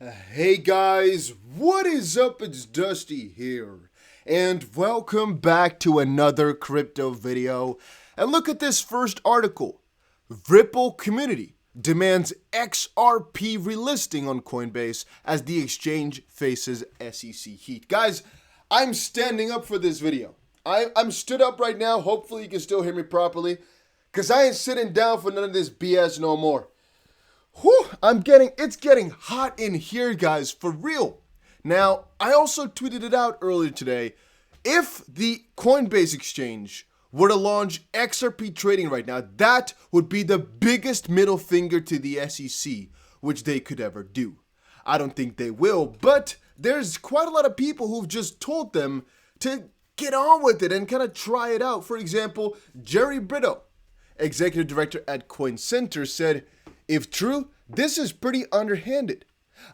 Hey guys, what is up? It's Dusty here, and welcome back to another crypto video. And look at this first article. Ripple community demands XRP relisting on Coinbase as the exchange faces SEC heat. Guys, I'm standing up for this video. I'm stood up right now. Hopefully you can still hear me properly, because I ain't sitting down for none of this BS no more. Whew, it's getting hot in here, guys, for real. Now, I also tweeted it out earlier today. If the Coinbase exchange were to launch XRP trading right now, that would be the biggest middle finger to the SEC, which they could ever do. I don't think they will, but there's quite a lot of people who've just told them to get on with it and kind of try it out. For example, Jerry Brito, executive director at Coin Center, said, "If true, this is pretty underhanded.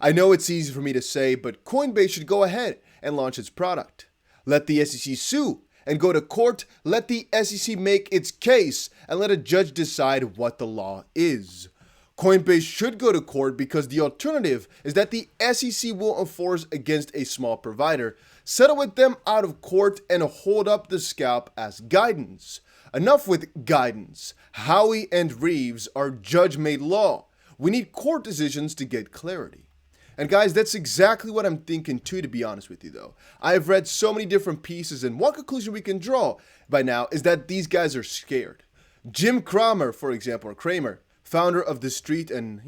I know it's easy for me to say, but Coinbase should go ahead and launch its product. Let the SEC sue and go to court. Let the SEC make its case and let a judge decide what the law is. Coinbase should go to court because the alternative is that the SEC will enforce against a small provider, settle with them out of court, and hold up the scalp as guidance. Enough with guidance. Howey and Reeves are judge-made law. We need court decisions to get clarity." And guys, that's exactly what I'm thinking too, to be honest with you though. I've read so many different pieces, and one conclusion we can draw by now is that these guys are scared. Jim Cramer, for example, or Kramer, founder of The Street, and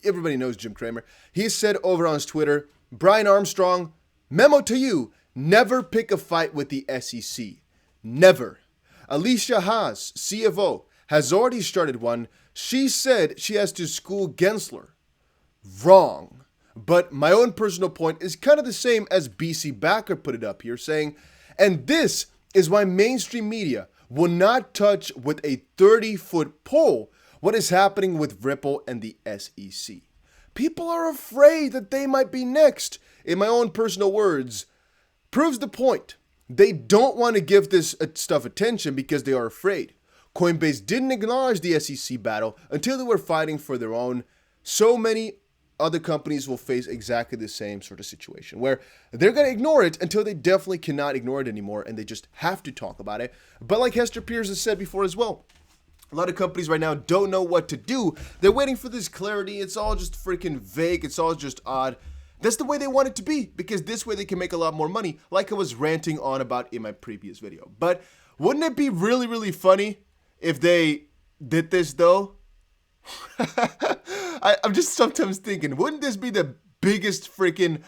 everybody knows Jim Cramer, he said over on his Twitter, "Brian Armstrong, memo to you, never pick a fight with the SEC. Never. Alicia Haas, CFO, has already started one. She said she has to school Gensler. Wrong. But my own personal point is kind of the same as BC Backer put it up here, saying, and this is why mainstream media will not touch with a 30-foot pole what is happening with Ripple and the SEC. People are afraid that they might be next. In my own personal words, proves the point. They don't want to give this stuff attention because they are afraid. Coinbase didn't acknowledge the SEC battle until they were fighting for their own. So many other companies will face exactly the same sort of situation where they're going to ignore it until they definitely cannot ignore it anymore, and they just have to talk about it. But like Hester Pierce has said before as well, a lot of companies right now don't know what to do. They're waiting for this clarity. It's all just freaking vague. It's all just odd. That's the way they want it to be, because this way they can make a lot more money, like I was ranting on about in my previous video. But wouldn't it be really, really funny if they did this though? I'm just sometimes thinking, wouldn't this be the biggest freaking...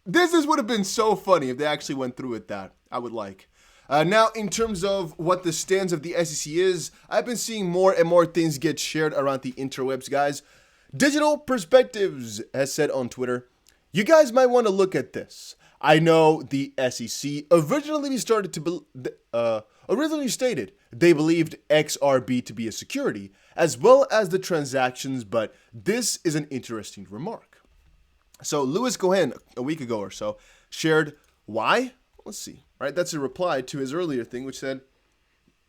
This would have been so funny if they actually went through with that. I would like. Now, in terms of what the stance of the SEC is, I've been seeing more and more things get shared around the interwebs, guys. Digital Perspectives has said on Twitter, "You guys might want to look at this. I know the SEC originally stated they believed XRP to be a security, as well as the transactions, but this is an interesting remark." So Louis Cohen, a week ago or so, shared why. Let's see, right? That's a reply to his earlier thing, which said,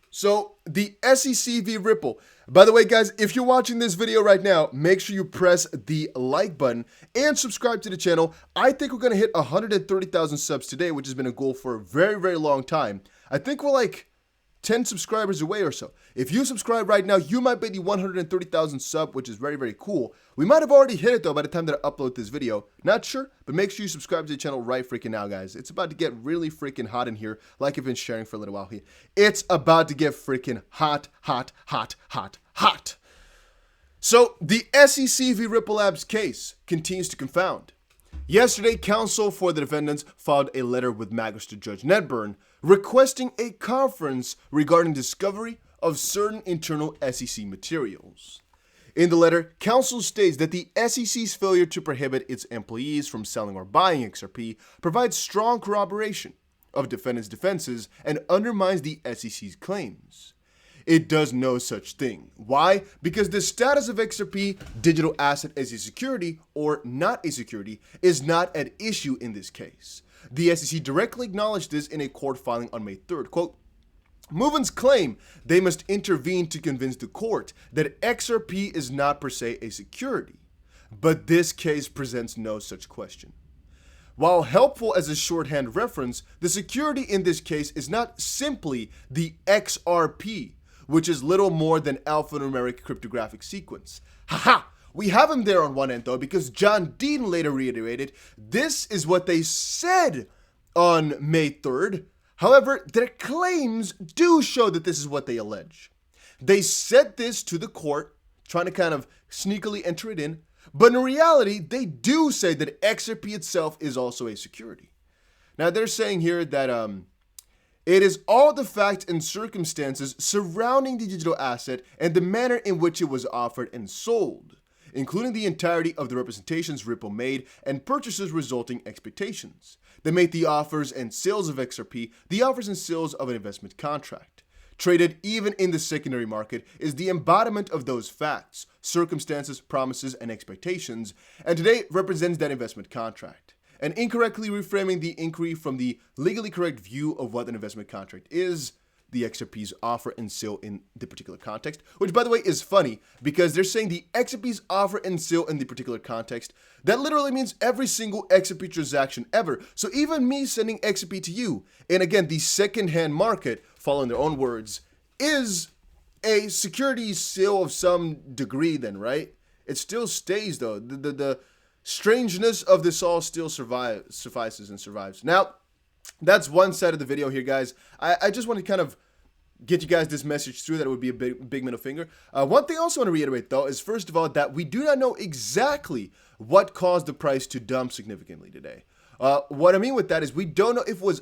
so the SEC v. Ripple. By the way, guys, if you're watching this video right now, make sure you press the like button and subscribe to the channel. I think we're going to hit 130,000 subs today, which has been a goal for a very, very long time. I think we're like 10 subscribers away or so. If you subscribe right now, you might be the 130,000 sub, which is very, very cool. We might have already hit it though by the time that I upload this video. Not sure, but make sure you subscribe to the channel right freaking now, guys. It's about to get really freaking hot in here, like I've been sharing for a little while here. It's about to get freaking hot, hot, hot, hot, hot. So the SEC v. Ripple Labs case continues to confound. Yesterday, counsel for the defendants filed a letter with Magistrate Judge Nedburn requesting a conference regarding discovery of certain internal SEC materials. In the letter, counsel states that the SEC's failure to prohibit its employees from selling or buying XRP provides strong corroboration of defendants' defenses and undermines the SEC's claims. It does no such thing. Why? Because the status of XRP, digital asset as a security or not a security, is not at issue in this case. The SEC directly acknowledged this in a court filing on May 3rd. Quote, "Movements claim they must intervene to convince the court that XRP is not per se a security. but this case presents no such question. While helpful as a shorthand reference, the security in this case is not simply the XRP, which is little more than alphanumeric cryptographic sequence. Haha! We have him there on one end though, because John Dean later reiterated, this is what they said on May 3rd. However, their claims do show that this is what they allege. They said this to the court, trying to kind of sneakily enter it in, but in reality, they do say that XRP itself is also a security. Now, they're saying here that it is all the facts and circumstances surrounding the digital asset and the manner in which it was offered and sold, including the entirety of the representations Ripple made and purchasers' resulting expectations. They made the offers and sales of XRP the offers and sales of an investment contract. Traded even in the secondary market is the embodiment of those facts, circumstances, promises, and expectations, and today represents that investment contract. And incorrectly reframing the inquiry from the legally correct view of what an investment contract is, the XRP's offer and sale in the particular context, which by the way is funny because they're saying the XRP's offer and sale in the particular context. That literally means every single XRP transaction ever. So even me sending XRP to you, and again, the second-hand market, following their own words, is a security sale of some degree then, right? It still stays though. The strangeness of this all still suffices and survives. Now, that's one side of the video here, guys. I just want to kind of get you guys this message through that it would be a big middle finger. One thing I also want to reiterate, though, is first of all that we do not know exactly what caused the price to dump significantly today. What I mean with that is we don't know if it was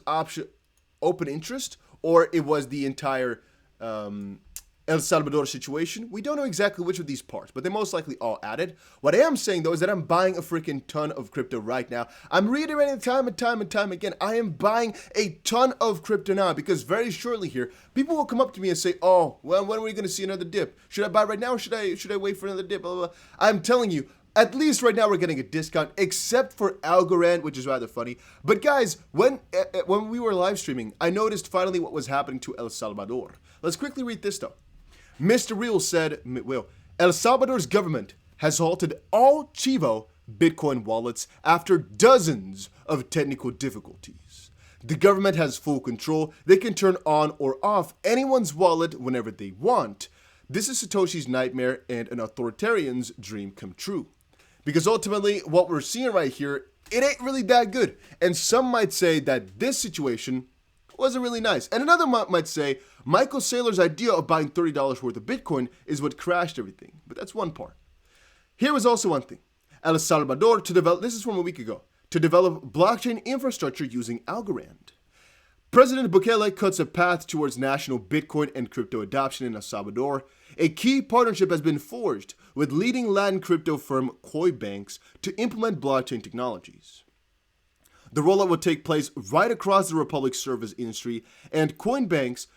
open interest or it was the entire El Salvador situation. We don't know exactly which of these parts, but they most likely all added. What I am saying though is that I'm buying a freaking ton of crypto right now. I'm reiterating time and time again. I am buying a ton of crypto now because very shortly here, people will come up to me and say, "Oh, well, when are we going to see another dip? Should I buy right now or should I wait for another dip?" Blah, blah, blah. I'm telling you, at least right now we're getting a discount, except for Algorand, which is rather funny. But guys, when we were live streaming, I noticed finally what was happening to El Salvador. Let's quickly read this though. Mr. Real said, El Salvador's government has halted all Chivo Bitcoin wallets after dozens of technical difficulties. The government has full control. They can turn on or off anyone's wallet whenever they want. This is Satoshi's nightmare and an authoritarian's dream come true. Because ultimately, what we're seeing right here, it ain't really that good. And some might say that this situation wasn't really nice. And another might say, Michael Saylor's idea of buying $30 worth of Bitcoin is what crashed everything. But that's one part. Here was also one thing. El Salvador to develop, this is from a week ago, to develop blockchain infrastructure using Algorand. President Bukele cuts a path towards national Bitcoin and crypto adoption in El Salvador. A key partnership has been forged with leading Latin crypto firm Coinbase to implement blockchain technologies. The rollout will take place right across the Republic's service industry, and Coinbase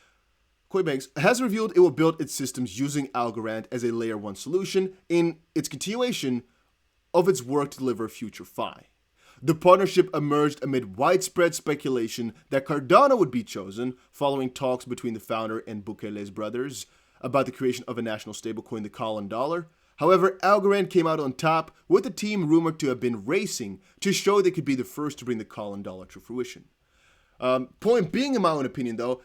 has revealed it will build its systems using Algorand as a layer 1 solution in its continuation of its work to deliver future Fi. The partnership emerged amid widespread speculation that Cardano would be chosen following talks between the founder and Bukele's brothers about the creation of a national stablecoin, the Colin Dollar. However, Algorand came out on top, with the team rumored to have been racing to show they could be the first to bring the Colin Dollar to fruition. Point being, in my own opinion though,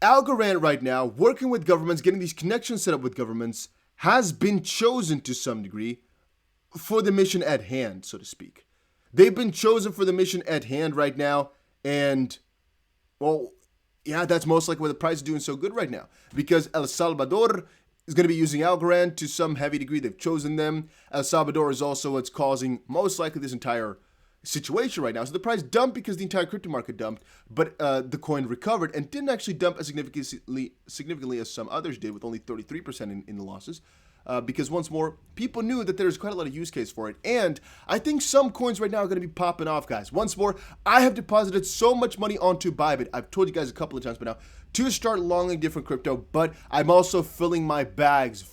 Algorand right now, working with governments, getting these connections set up with governments, has been chosen to some degree for the mission at hand, so to speak. They've been chosen for the mission at hand right now, and, well, yeah, that's most likely why the price is doing so good right now. Because El Salvador is going to be using Algorand to some heavy degree. They've chosen them. El Salvador is also what's causing most likely this entire situation right now. So the price dumped because the entire crypto market dumped, but the coin recovered and didn't actually dump as significantly as some others did, with only 33% in the losses. Because once more, people knew that there's quite a lot of use case for it. And I think some coins right now are going to be popping off, guys. Once more, I have deposited so much money onto Bybit. I've told you guys a couple of times by now to start longing different crypto, but I'm also filling my bags.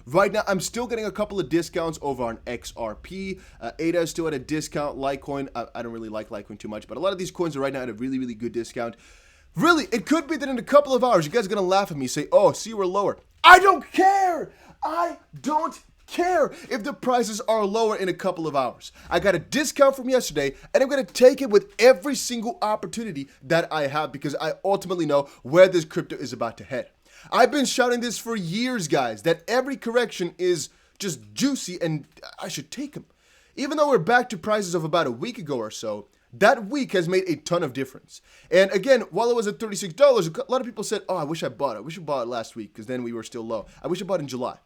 Right now, I'm still getting a couple of discounts over on XRP. ADA is still at a discount. Litecoin, I don't really like Litecoin too much, but a lot of these coins are right now at a really, really good discount. Really, it could be that in a couple of hours, you guys are going to laugh at me, say, oh, see, we're lower. I don't care. I don't care if the prices are lower in a couple of hours. I got a discount from yesterday, and I'm going to take it with every single opportunity that I have because I ultimately know where this crypto is about to head. I've been shouting this for years, guys, that every correction is just juicy and I should take them. Even though we're back to prices of about a week ago or so, that week has made a ton of difference. And again, while it was at $36, a lot of people said, oh, I wish I bought it. I wish I bought it last week because then we were still low. I wish I bought it in July.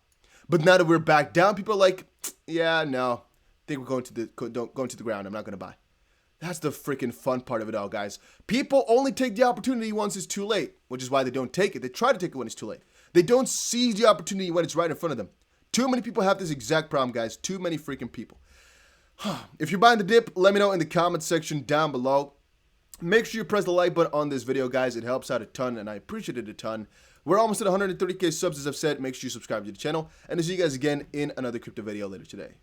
But now that we're back down, people are like, yeah, no, I think we're going to the ground. I'm not going to buy. That's the freaking fun part of it all, guys. People only take the opportunity once it's too late, which is why they don't take it. They try to take it when it's too late. They don't seize the opportunity when it's right in front of them. Too many people have this exact problem, guys. Too many freaking people. If you're buying the dip, let me know in the comment section down below. Make sure you press the like button on this video, guys. It helps out a ton, and I appreciate it a ton. We're almost at 130k subs, as I've said. Make sure you subscribe to the channel, and I'll see you guys again in another crypto video later today.